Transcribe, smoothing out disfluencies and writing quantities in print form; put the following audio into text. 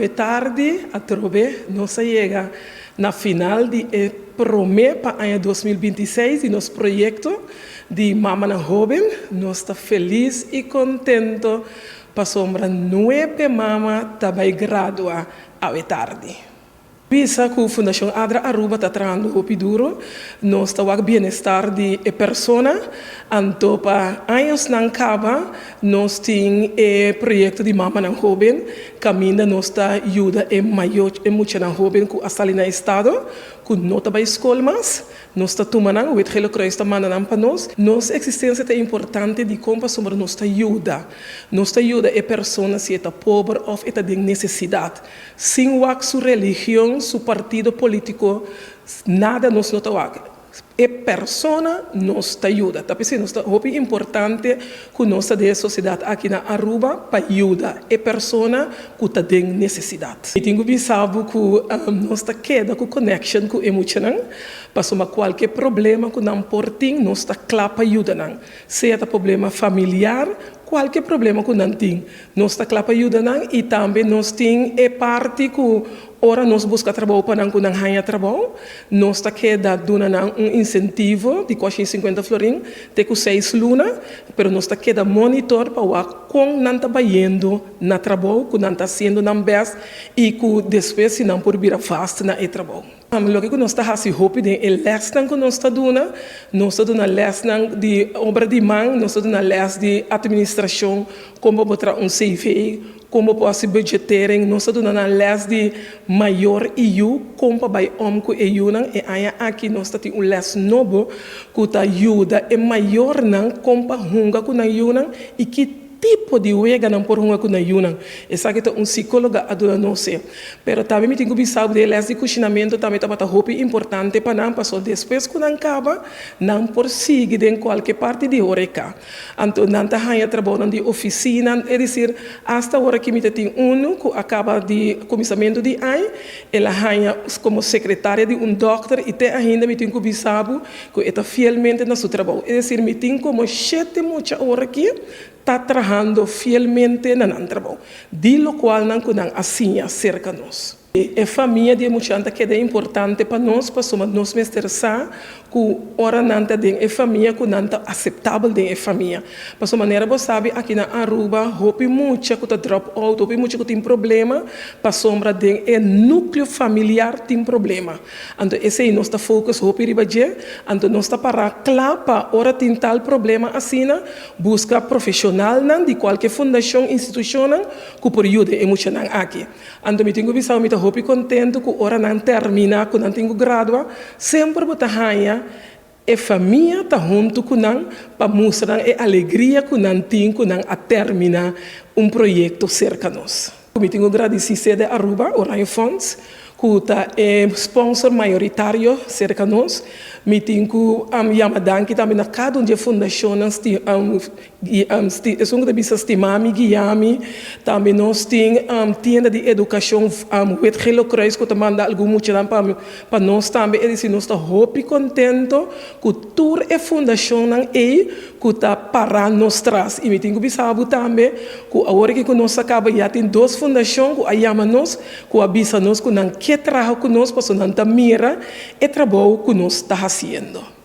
é tarde, a trobe, nós chega na final de promê para o ano 2026 e nosso projeto de Mama na Hoben. Nós estamos felizes e contentes para sombra 9 mama também gradua a tarde. Visa que a Fundacion ADRA Aruba está trabalhando hopi duro, nós estamos com bem-estar de pessoa, então para anos não acaba, nós temos o projeto de Mama na Hoben, caminho nós está ajuda muito na Hoben com a salina estado, com nota para escola, mas nós está tomando, o Educativo está mandando para nós, nossa existência é importante de como sobre nossa ajuda. Nossa ajuda é pessoa se está pobre ou está de necessidade. Sem sua religião, seu partido político, nada nos nota é pessoa nos ajuda. Tá pensando, é importante que nossa sociedade aqui na Aruba para ajuda é pessoa que está de necessidade. E tenho pensado que nós queda com connection com emoção, para somar qualquer problema que não portem, nós está claro para ajuda não. Seja problema familiar, qualquer problema que não tem, nós está claro para ajuda não, e também nós tem parte que ora nós busca trabalho para não ganhar trabalho, nós está queda dando incentivo de 450 florin, tem que 6 luna, pero nós está queda monitor para o como não está indo na trabalho, que não está sendo na best e que depois se não por vir fast na trabalho. Lo que nós está fazendo hopi de lesson que nós está dando lesson de obra de mão, nós está dando lesson de administração, como botar CV, como posso budgetar, nós está dando lesson de maior EU, como para com EU e aí aqui nós está tendo lesson novo que ajuda é maior não como para hunga com EU e que tipo de wega não por uma com ayunan. Essa que é psicólogo adora não sei. Pero também me tenho pensado de les de cozinamento também tá para hopi importante para não passar depois que não acaba não por seguir em qualquer parte de oreca. Então não tá hanya trabalhando de oficina, é dizer, hasta hora que me tem que acaba de começamento de ano, ela hanya como secretária de doutor e até ainda me tenho pensado que está fielmente no seu trabalho. É dizer, me tenho como 7 muita hora aqui está trabalhando fielmente no trabalho, de lo qual não podemos assim cerca nós. A família de muita que é importante para nós nos estressar que ora não tem a família que não é aceitável de família. Para maneira você sabe aqui na Aruba, hopi muita que drop out, hopi muita que tem problema, para sombra de núcleo familiar tem problema. Então esse é nosso foco, hopi riba je, então nós está para clapa ora tem tal problema assim, busca profissional de qualquer fundação, instituição que por ajuda é muito aqui. Então me tenho visão me hopi contento que ora não termina, que não tenho gradua, sempre botar raia a família está junto com nós para mostrar a alegria que nós temos que nós terminar projeto cerca de nós. Eu tenho agradecer a Aruba, Orion Funds, que é sponsor maioritário cerca de nós. Me tenho que danke também na cada uma fundação estimami guiami também nós temos tienda de educação wet gelo kruis que manda algo muito para nós também eles nós está hopi contento que tour e fundação que está para nós traz e me tenho que saber também que agora que nós acaba já tem 2 fundações que ayama nós que avisa nós que não quer trabalhar com nós para não mira e trabalho que nós está haciendo.